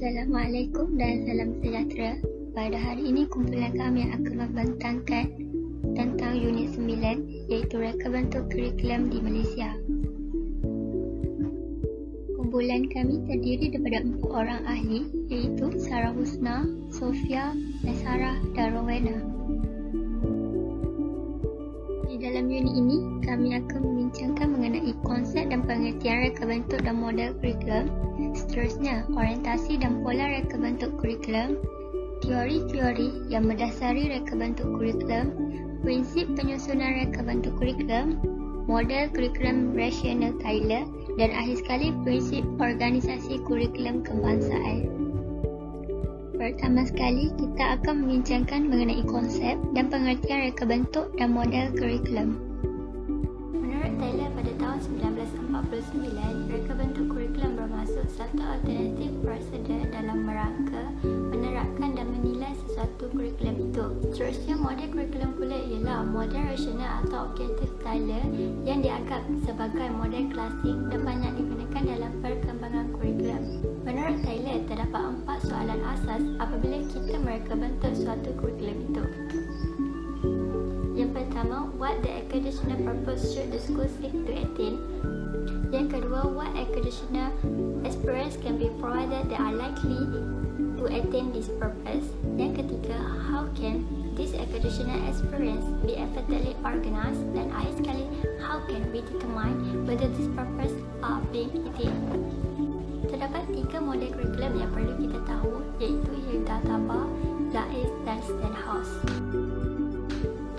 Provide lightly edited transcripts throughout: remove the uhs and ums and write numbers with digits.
Assalamualaikum dan salam sejahtera. Pada hari ini kumpulan kami akan membentangkan tentang unit 9 iaitu reka bentuk kurikulum di Malaysia. Kumpulan kami terdiri daripada 4 orang ahli iaitu Sarah Husna, Sofia, Sarah dan Rowena. Di dalam unit ini, kami akan membincangkan mengenai konsep dan pengertian reka bentuk dan model kurikulum. Seterusnya, orientasi dan pola reka bentuk kurikulum, teori-teori yang mendasari reka bentuk kurikulum, prinsip penyusunan reka bentuk kurikulum, model kurikulum rasional Taylor, dan akhir sekali prinsip organisasi kurikulum kebangsaan. Pertama sekali, kita akan membincangkan mengenai konsep dan pengertian reka bentuk dan model kurikulum. Menurut Taylor pada tahun 1949, reka bentuk kurikulum bermaksud satu alternatif prosedur dalam rangka menerapkan dan menilai sesuatu kurikulum itu. Seterusnya, model kurikulum pula ialah model rasional atau objektif Taylor yang dianggap sebagai model klasik dan banyak digunakan dalam perkembangan kurikulum. Menurut Taylor, terdapat 4 soalan asas apabila kita mereka bentuk suatu kurikulum itu. Yang pertama, what the educational purpose should the school seek to attain? Yang kedua, what educational aspirants can be provided that are likely to attain this purpose? Yang ketiga, how can these educational aspirants be effectively organized? Dan akhir sekali, how can we determine whether this purpose are being attained? Terdapat 3 model kurikulum yang perlu kita tahu, iaitu Hilda Taba, Zaiz dan Stenhouse.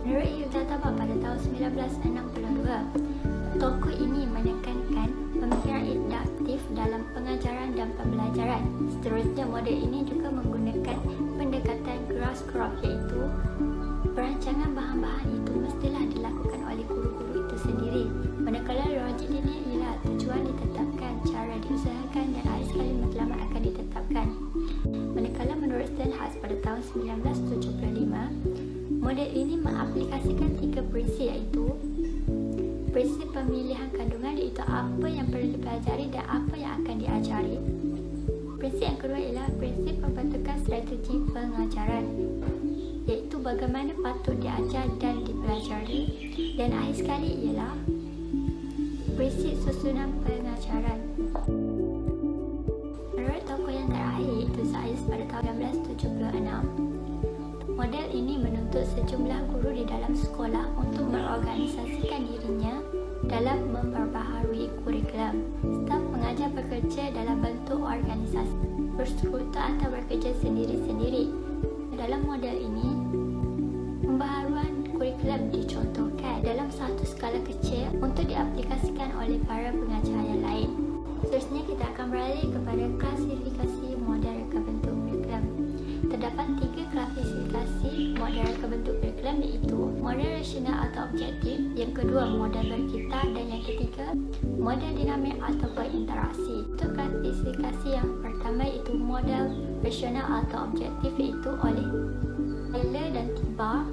Menurut Hilda Taba pada tahun 1962, tokoh ini menekankan pemikiran induktif dalam pengajaran dan pembelajaran. Seterusnya, model ini juga menggunakan pendekatan Grasscroft, iaitu perancangan bahan-bahan itu mestilah dilakukan oleh guru-guru itu sendiri. Manakala logik ini ialah tujuan ditetapkan, cara diusahakan dan akhir sekali matlamat akan ditetapkan. Manakala menurut Stenhouse pada tahun 1975, model ini mengaplikasikan 3 prinsip, iaitu prinsip pemilihan kandungan, iaitu apa yang perlu dipelajari dan apa yang akan diajari. Prinsip yang kedua ialah prinsip pembentukan strategi pengajaran, iaitu bagaimana patut diajar dan dipelajari. Dan akhir sekali ialah prinsip susunan pengajaran. Menurut tokoh yang terakhir iaitu Zaiz pada tahun 1976, model ini menuntut sejumlah guru di dalam sekolah untuk mengorganisasikan dirinya dalam memperbaharui kurikulum. Staf pengajar bekerja dalam bentuk organisasi, bersekutu atau bekerja sendiri-sendiri. Dalam model ini, pembaharuan kurikulum dicontohkan dalam satu skala kecil untuk diaplikasikan oleh para pengajar yang lain. Seterusnya, kita akan beralih kepada klasifikasi model reka bentuk kurikulum. Terdapat 3 klasifikasi model reka bentuk kurikulum, iaitu model rasional atau objektif, yang kedua model berkitar, dan yang ketiga model dinamik atau berinteraksi. Untuk klasifikasi yang pertama iaitu model rasional atau objektif, iaitu oleh Taylor dan Tibar.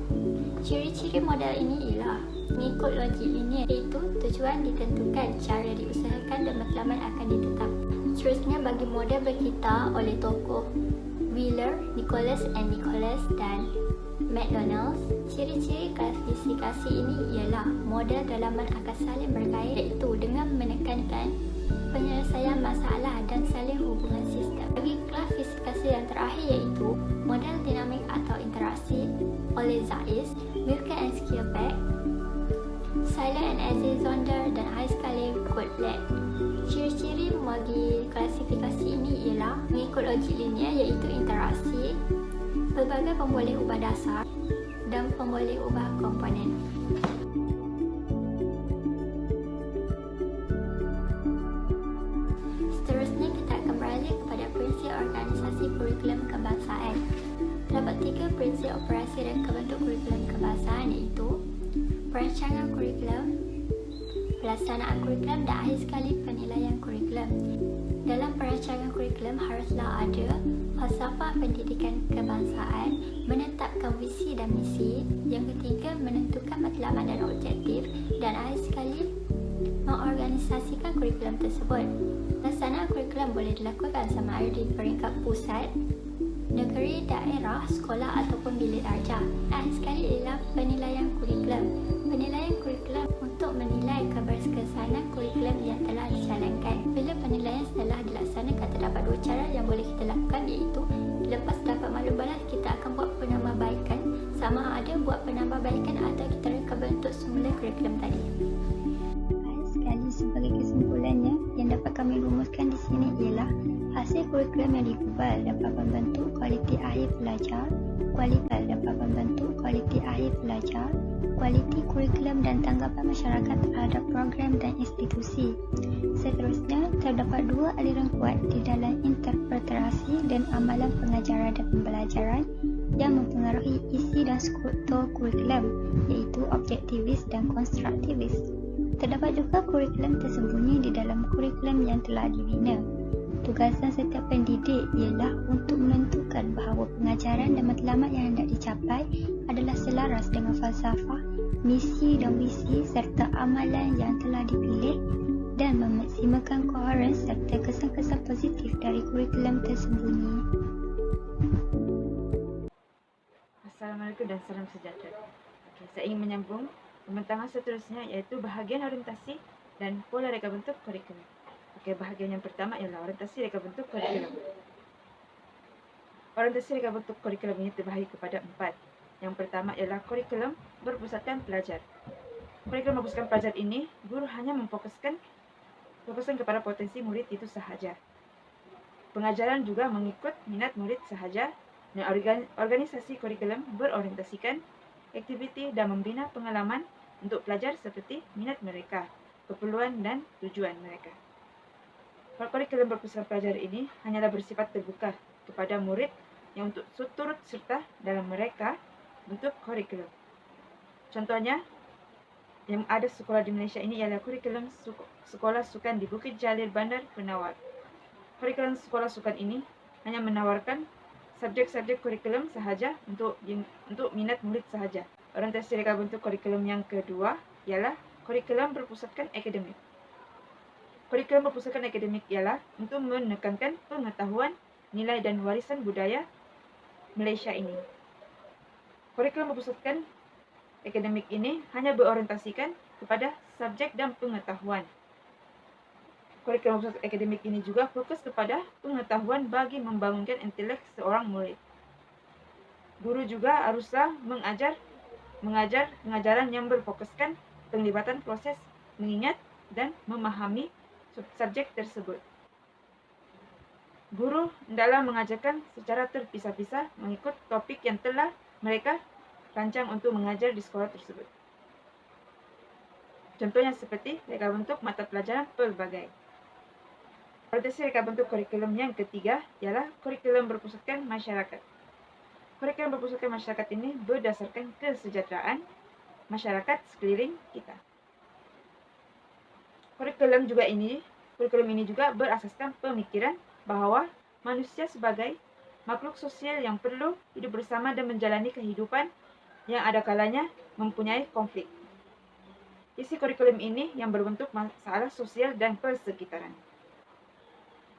Ciri-ciri model ini ialah mengikut logik linear, iaitu tujuan ditentukan, cara diusahakan dan matlamat akan ditetapkan. Seterusnya, bagi model berkitar oleh tokoh Wheeler, Nicholas dan McDonald, ciri-ciri klasifikasi ini ialah model dalaman akan saling berkait, iaitu dengan menekankan penyelesaian masalah dan saling hubungan sistem. Bagi klasifikasi yang terakhir iaitu model dinamik atau interaksi oleh Zaiz, Milke and Skilbeck, Seiler and Zonder dan akhir sekali Gottlieb. Ciri-ciri bagi klasifikasi ini ialah mengikut logik linear, iaitu interaksi, pelbagai pemboleh ubah dasar dan pemboleh ubah komponen. Seterusnya, kita akan beralih kepada prinsip organisasi kurikulum kebangsaan. Terdapat 3 prinsip operasi reka bentuk kurikulum kebangsaan, iaitu perancangan kurikulum, pelaksanaan kurikulum dan akhir sekali penilaian kurikulum. Dalam perancangan kurikulum haruslah ada falsafah pendidikan kebangsaan, menetapkan visi dan misi, yang ketiga menentukan matlamat dan objektif, dan akhir sekali mengorganisasikan kurikulum tersebut. Pelaksanaan kurikulum boleh dilakukan sama ada di peringkat pusat, negeri, daerah, sekolah ataupun bilik darjah. Dan sekali ialah penilaian kurikulum. Penilaian kurikulum untuk menilai keberkesanan kurikulum yang telah dijalankan. Bila penilaian telah dilaksanakan, terdapat dua cara yang boleh kita lakukan, iaitu lepas dapat maklum balas, kita akan buat penambahbaikan, sama ada buat penambahbaikan atau kita reka bentuk semula kurikulum tadi. Sekali sebagai kesimpulannya, yang dapat kami rumuskan di sini ialah hasil kurikulum yang digubal dapat membentuk kualiti akhir pelajar, kualitas dapat membentuk kualiti akhir pelajar, kualiti kurikulum dan tanggapan masyarakat terhadap program dan institusi. Seterusnya, terdapat dua aliran kuat di dalam interpretasi dan amalan pengajaran dan pembelajaran yang mempengaruhi isi dan struktur kurikulum, iaitu objektivis dan konstruktivis. Terdapat juga kurikulum tersembunyi di dalam kurikulum yang telah dibina. Tugasan setiap pendidik ialah untuk menentukan bahawa pengajaran dan matlamat yang hendak dicapai adalah selaras dengan falsafah, misi dan visi serta amalan yang telah dipilih dan memaksimalkan koherens serta kesan-kesan positif dari kurikulum tersembunyi. Assalamualaikum dan salam sejahtera. Saya ingin menyambung pembentangan seterusnya, iaitu bahagian orientasi dan pola reka bentuk kurikulum. Bahagian yang pertama ialah orientasi reka bentuk kurikulum. Orientasi reka bentuk kurikulum ini terbahagi kepada 4. Yang pertama ialah kurikulum berpusatkan pelajar. Kurikulum berpusatkan pelajar ini, guru hanya memfokuskan kepada potensi murid itu sahaja. Pengajaran juga mengikut minat murid sahaja, dan organisasi kurikulum berorientasikan aktiviti dan membina pengalaman untuk pelajar seperti minat mereka, keperluan dan tujuan mereka. Kurikulum berpusatkan pelajar ini hanyalah bersifat terbuka kepada murid yang untuk turut serta dalam mereka bentuk kurikulum. Contohnya, yang ada sekolah di Malaysia ini ialah kurikulum sekolah sukan di Bukit Jalil, Bandar Penawar. Kurikulum sekolah sukan ini hanya menawarkan subjek-subjek kurikulum sahaja untuk minat murid sahaja. Orientasi reka bentuk kurikulum yang kedua ialah kurikulum berpusatkan akademik. Kurikulum berpusatkan akademik ialah untuk menekankan pengetahuan, nilai dan warisan budaya Malaysia ini. Kurikulum berpusatkan akademik ini hanya berorientasikan kepada subjek dan pengetahuan. Kurikulum berpusatkan akademik ini juga fokus kepada pengetahuan bagi membangunkan intelek seorang murid. Guru juga haruslah mengajar pengajaran yang berfokuskan penglibatan proses mengingat dan memahami subjek tersebut. Guru hendaklah mengajarkan secara terpisah-pisah mengikut topik yang telah mereka rancang untuk mengajar di sekolah tersebut. Contohnya seperti reka bentuk mata pelajaran pelbagai. Orientasi reka bentuk kurikulum yang ketiga ialah kurikulum berpusatkan masyarakat. Kurikulum berpusatkan masyarakat ini berdasarkan kesejahteraan masyarakat sekeliling kita. Kurikulum ini juga berasaskan pemikiran bahawa manusia sebagai makhluk sosial yang perlu hidup bersama dan menjalani kehidupan yang ada kalanya mempunyai konflik. Isi kurikulum ini yang berbentuk masalah sosial dan persekitaran.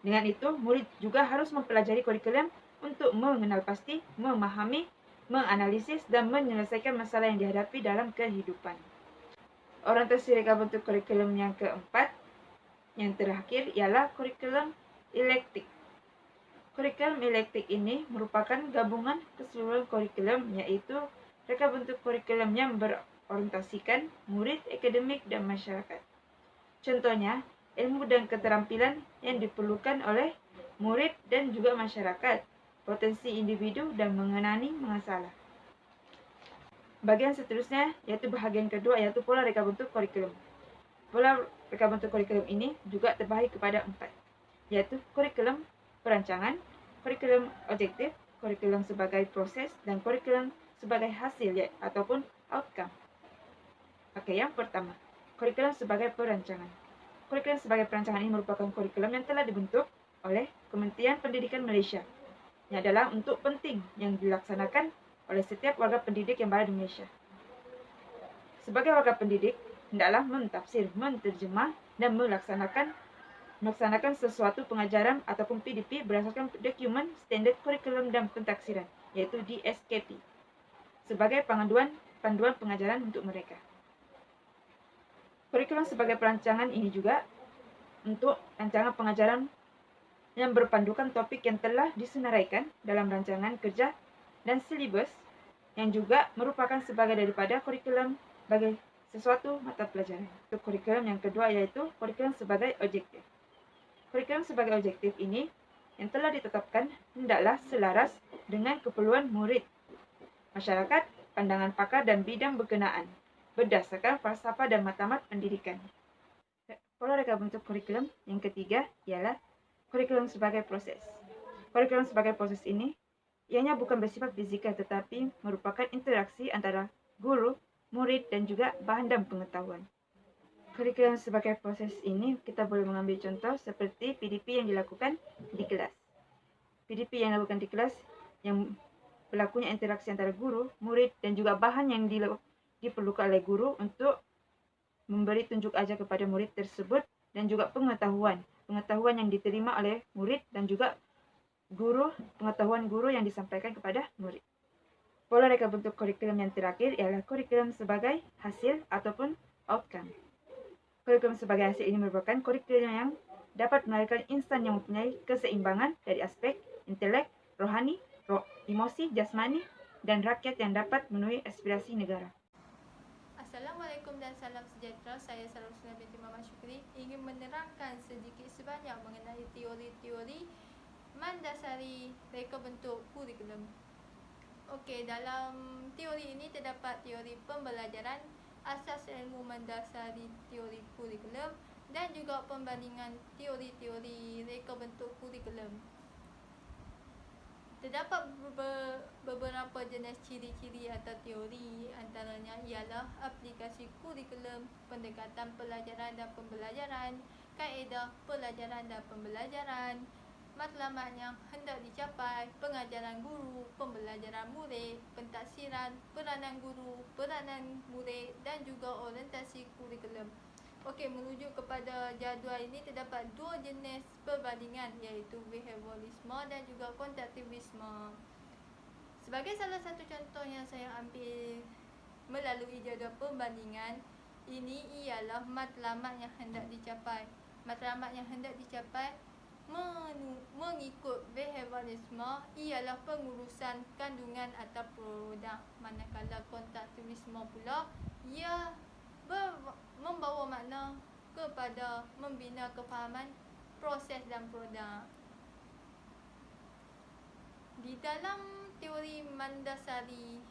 Dengan itu, murid juga harus mempelajari kurikulum untuk mengenal pasti, memahami, menganalisis dan menyelesaikan masalah yang dihadapi dalam kehidupan. Orientasi reka bentuk kurikulum yang keempat, yang terakhir ialah kurikulum elektik. Kurikulum elektik ini merupakan gabungan keseluruhan kurikulum, iaitu reka bentuk kurikulum yang berorientasikan murid, akademik dan masyarakat. Contohnya, ilmu dan keterampilan yang diperlukan oleh murid dan juga masyarakat, potensi individu dan mengenani masalah. Bahagian seterusnya iaitu bahagian kedua, iaitu pola reka bentuk kurikulum. Pola reka bentuk kurikulum ini juga terbahagi kepada 4, iaitu kurikulum perancangan, kurikulum objektif, kurikulum sebagai proses dan kurikulum sebagai hasil ataupun outcome. Yang pertama, kurikulum sebagai perancangan. Kurikulum sebagai perancangan ini merupakan kurikulum yang telah dibentuk oleh Kementerian Pendidikan Malaysia. Ini adalah untuk penting yang dilaksanakan oleh setiap warga pendidik yang berada di Malaysia. Sebagai warga pendidik, hendaklah mentafsir, menterjemah dan melaksanakan sesuatu pengajaran ataupun PDP berdasarkan dokumen standard kurikulum dan pentaksiran, iaitu DSKP, sebagai panduan pengajaran untuk mereka. Kurikulum sebagai perancangan ini juga untuk rancangan pengajaran yang berpandukan topik yang telah disenaraikan dalam rancangan kerja dan silibus, yang juga merupakan sebagai daripada kurikulum bagi sesuatu mata pelajaran. Untuk kurikulum yang kedua iaitu kurikulum sebagai objektif. Kurikulum sebagai objektif ini yang telah ditetapkan hendaklah selaras dengan keperluan murid, masyarakat, pandangan pakar dan bidang berkenaan berdasarkan falsafah dan matlamat pendidikan. Pola reka bentuk kurikulum yang ketiga ialah kurikulum sebagai proses. Kurikulum sebagai proses ini ianya bukan bersifat fizikal tetapi merupakan interaksi antara guru, murid dan juga bahan dan pengetahuan. Kurikulum sebagai proses ini kita boleh mengambil contoh seperti PDP yang dilakukan di kelas. PDP yang dilakukan di kelas yang berlakunya interaksi antara guru, murid dan juga bahan yang diperlukan oleh guru untuk memberi tunjuk ajar kepada murid tersebut dan juga pengetahuan yang diterima oleh murid dan juga pengetahuan guru yang disampaikan kepada murid. Pola reka bentuk kurikulum yang terakhir ialah kurikulum sebagai hasil ataupun outcome. Kurikulum sebagai hasil ini merupakan kurikulum yang dapat melahirkan insan yang mempunyai keseimbangan dari aspek intelek, rohani, emosi, jasmani, dan rakyat yang dapat memenuhi aspirasi negara. Assalamualaikum dan salam sejahtera. Saya Sarusna binti Muhammad Syukri ingin menerangkan sedikit sebanyak mengenai teori-teori mendasari reka bentuk kurikulum. Okey, dalam teori ini terdapat teori pembelajaran, asas ilmu mendasari teori kurikulum dan juga pembandingan teori-teori reka bentuk kurikulum. Terdapat beberapa jenis ciri-ciri atau teori, antaranya ialah aplikasi kurikulum, pendekatan pelajaran dan pembelajaran, kaedah pelajaran dan pembelajaran, matlamat yang hendak dicapai, pengajaran guru, pembelajaran murid, pentaksiran, peranan guru, peranan murid dan juga orientasi kurikulum. Okey, merujuk kepada jadual ini terdapat dua jenis perbandingan iaitu behaviorisme dan juga konstruktivisme. Sebagai salah satu contoh yang saya ambil melalui jadual perbandingan ini ialah matlamat yang hendak dicapai. Matlamat yang hendak dicapai mengikut behaviorisme ialah pengurusan kandungan atau produk, manakala konstruktivisme pula ia membawa makna kepada membina kefahaman proses dan produk. Di dalam teori mendasari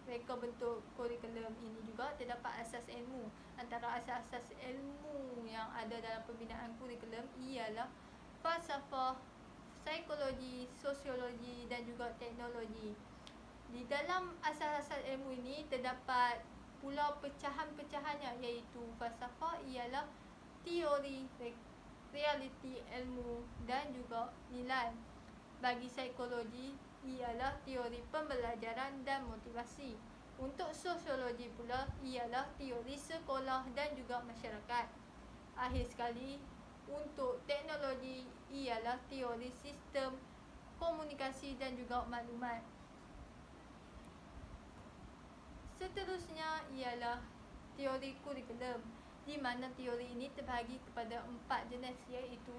reka bentuk kurikulum ini juga terdapat asas ilmu. Antara asas-asas ilmu yang ada dalam pembinaan kurikulum ialah falsafah, psikologi, sosiologi dan juga teknologi. Di dalam asas-asas ilmu ini terdapat pula pecahan-pecahannya, iaitu falsafah ialah teori realiti ilmu dan juga nilai. Bagi psikologi ialah teori pembelajaran dan motivasi. Untuk sosiologi pula ialah teori sekolah dan juga masyarakat. Akhir sekali, untuk teknologi ialah teori sistem komunikasi dan juga maklumat. Seterusnya ialah teori kurikulum, di mana teori ini terbahagi kepada 4 jenis, iaitu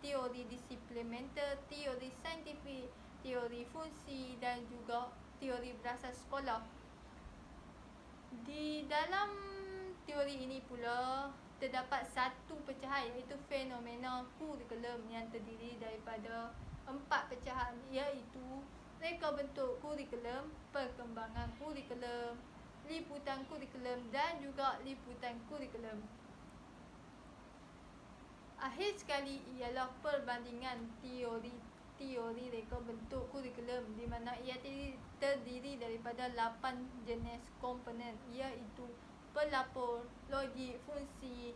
teori disiplin-mental, teori saintifik, teori fungsi dan juga teori berasas sekolah. Di dalam teori ini pula terdapat satu pecahan, iaitu fenomena kurikulum yang terdiri daripada 4 pecahan, iaitu reka bentuk kurikulum, perkembangan kurikulum, liputan kurikulum dan juga liputan kurikulum. Akhir sekali ialah perbandingan teori reka bentuk kurikulum, di mana ia terdiri daripada 8 jenis komponen, iaitu pelapor, logik, fungsi,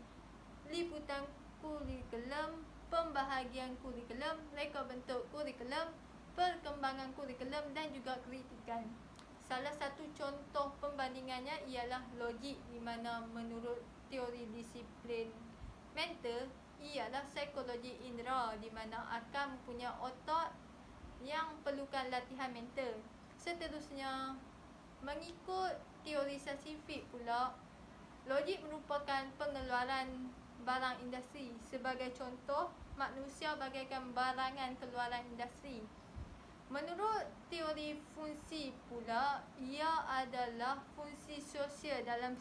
liputan kurikulum, pembahagian kurikulum, reka bentuk kurikulum, perkembangan kurikulum dan juga kritikan. Salah satu contoh pembandingannya ialah logik, di mana menurut teori disiplin mental ialah psikologi indera, di mana akan mempunyai otot yang perlukan latihan mental. Seterusnya, mengikut teori saintifik pula, logik merupakan pengeluaran barang industri. Sebagai contoh, manusia bagaikan barangan keluaran industri. Menurut teori fungsi pula, ia adalah fungsi sosial dalam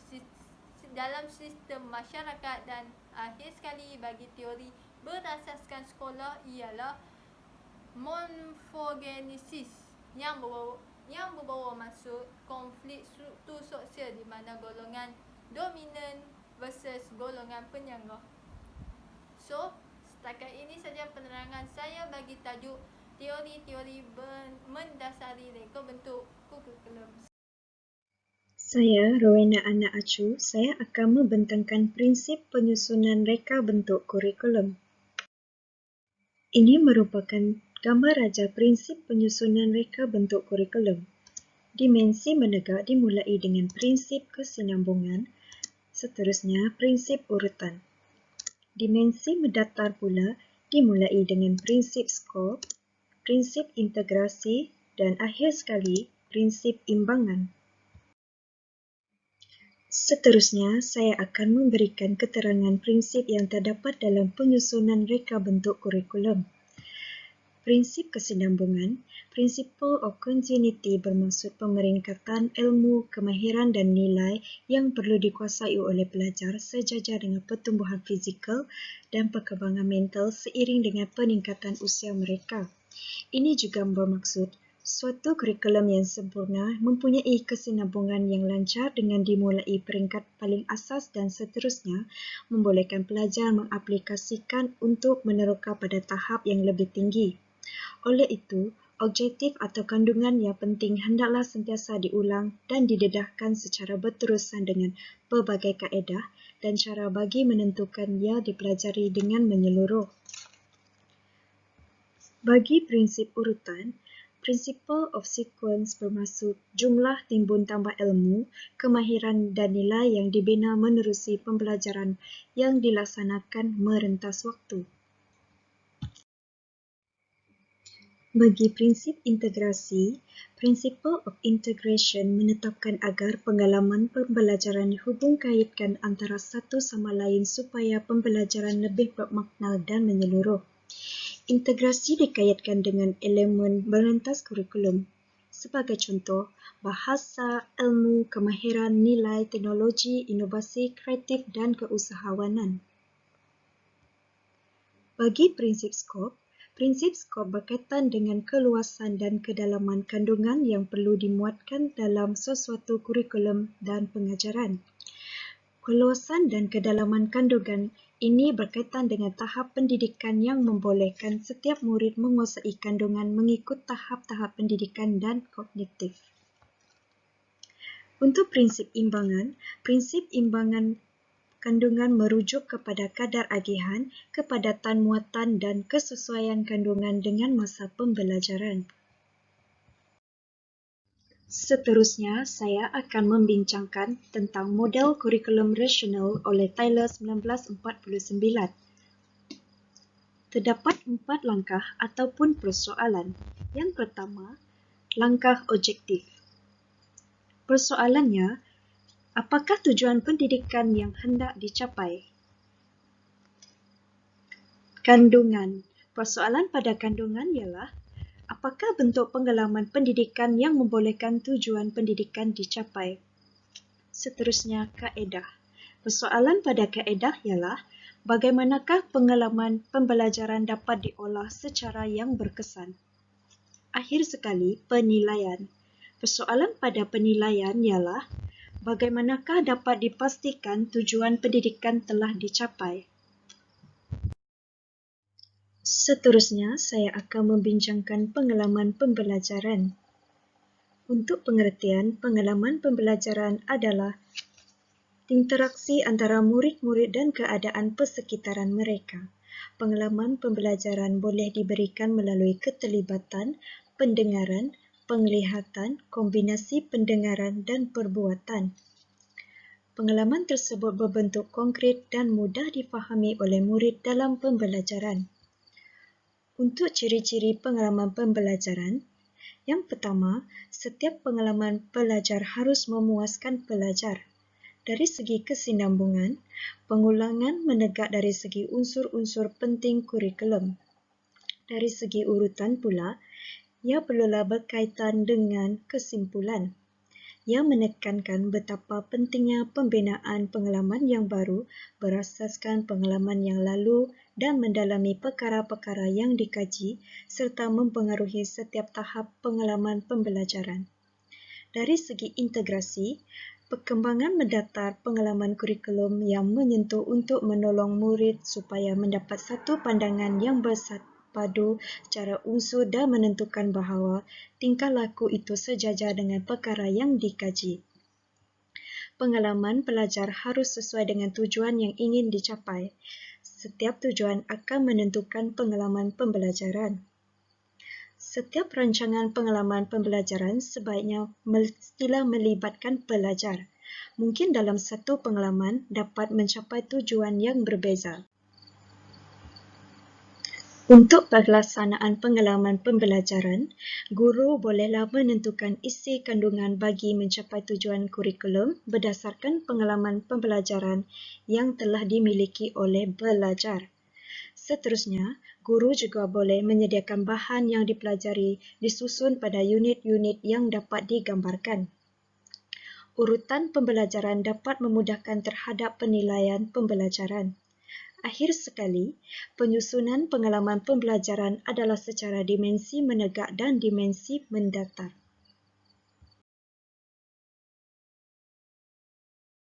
sistem masyarakat, dan akhir sekali bagi teori berasaskan sekolah ialah morfogenesis yang berbawa maksud konflik struktur sosial di mana golongan dominan versus golongan penyangga. So, setakat ini saja penerangan saya bagi tajuk teori-teori mendasari reka bentuk kurikulum. Saya, Rowena Ana Acu, saya akan membentangkan prinsip penyusunan reka bentuk kurikulum. Ini merupakan gambar raja prinsip penyusunan reka bentuk kurikulum. Dimensi menegak dimulai dengan prinsip kesinambungan, seterusnya prinsip urutan. Dimensi mendatar pula dimulai dengan prinsip skop, prinsip integrasi, dan akhir sekali prinsip imbangan. Seterusnya, saya akan memberikan keterangan prinsip yang terdapat dalam penyusunan reka bentuk kurikulum. Prinsip kesinambungan, Principle of Continuity bermaksud pemeringkatan ilmu, kemahiran dan nilai yang perlu dikuasai oleh pelajar sejajar dengan pertumbuhan fizikal dan perkembangan mental seiring dengan peningkatan usia mereka. Ini juga bermaksud suatu kurikulum yang sempurna mempunyai kesinambungan yang lancar dengan dimulai peringkat paling asas dan seterusnya membolehkan pelajar mengaplikasikan untuk meneroka pada tahap yang lebih tinggi. Oleh itu, objektif atau kandungan yang penting hendaklah sentiasa diulang dan didedahkan secara berterusan dengan pelbagai kaedah dan cara bagi menentukan ia dipelajari dengan menyeluruh. Bagi prinsip urutan, Principle of Sequence bermaksud jumlah timbun tambah ilmu, kemahiran dan nilai yang dibina menerusi pembelajaran yang dilaksanakan merentas waktu. Bagi prinsip integrasi, Principle of Integration menetapkan agar pengalaman pembelajaran dihubung-kaitkan antara satu sama lain supaya pembelajaran lebih bermakna dan menyeluruh. Integrasi dikaitkan dengan elemen merentas kurikulum. Sebagai contoh, bahasa, ilmu, kemahiran, nilai, teknologi, inovasi, kreatif dan keusahawanan. Bagi prinsip skop berkaitan dengan keluasan dan kedalaman kandungan yang perlu dimuatkan dalam sesuatu kurikulum dan pengajaran. Keluasan dan kedalaman kandungan ini berkaitan dengan tahap pendidikan yang membolehkan setiap murid menguasai kandungan mengikut tahap-tahap pendidikan dan kognitif. Untuk prinsip imbangan kandungan merujuk kepada kadar agihan, kepadatan muatan dan kesesuaian kandungan dengan masa pembelajaran. Seterusnya, saya akan membincangkan tentang model kurikulum rasional oleh Tyler 1949. Terdapat 4 langkah ataupun persoalan. Yang pertama, langkah objektif. Persoalannya, apakah tujuan pendidikan yang hendak dicapai? Kandungan. Persoalan pada kandungan ialah apakah bentuk pengalaman pendidikan yang membolehkan tujuan pendidikan dicapai? Seterusnya, kaedah. Persoalan pada kaedah ialah bagaimanakah pengalaman pembelajaran dapat diolah secara yang berkesan? Akhir sekali, penilaian. Persoalan pada penilaian ialah bagaimanakah dapat dipastikan tujuan pendidikan telah dicapai? Seterusnya, saya akan membincangkan pengalaman pembelajaran. Untuk pengertian, pengalaman pembelajaran adalah interaksi antara murid-murid dan keadaan persekitaran mereka. Pengalaman pembelajaran boleh diberikan melalui keterlibatan, pendengaran, penglihatan, kombinasi pendengaran dan perbuatan. Pengalaman tersebut berbentuk konkret dan mudah difahami oleh murid dalam pembelajaran. Untuk ciri-ciri pengalaman pembelajaran, yang pertama, setiap pengalaman pelajar harus memuaskan pelajar. Dari segi kesinambungan, pengulangan menegak dari segi unsur-unsur penting kurikulum. Dari segi urutan pula, ia perlulah berkaitan dengan kesimpulan. Ia menekankan betapa pentingnya pembinaan pengalaman yang baru berasaskan pengalaman yang lalu dan mendalami perkara-perkara yang dikaji serta mempengaruhi setiap tahap pengalaman pembelajaran. Dari segi integrasi, perkembangan mendatar pengalaman kurikulum yang menyentuh untuk menolong murid supaya mendapat satu pandangan yang bersepadu secara unsur dan menentukan bahawa tingkah laku itu sejajar dengan perkara yang dikaji. Pengalaman pelajar harus sesuai dengan tujuan yang ingin dicapai. Setiap tujuan akan menentukan pengalaman pembelajaran. Setiap rancangan pengalaman pembelajaran sebaiknya mestilah melibatkan pelajar. Mungkin dalam satu pengalaman dapat mencapai tujuan yang berbeza. Untuk pelaksanaan pengalaman pembelajaran, guru bolehlah menentukan isi kandungan bagi mencapai tujuan kurikulum berdasarkan pengalaman pembelajaran yang telah dimiliki oleh pelajar. Seterusnya, guru juga boleh menyediakan bahan yang dipelajari disusun pada unit-unit yang dapat digambarkan. Urutan pembelajaran dapat memudahkan terhadap penilaian pembelajaran. Akhir sekali, penyusunan pengalaman pembelajaran adalah secara dimensi menegak dan dimensi mendatar.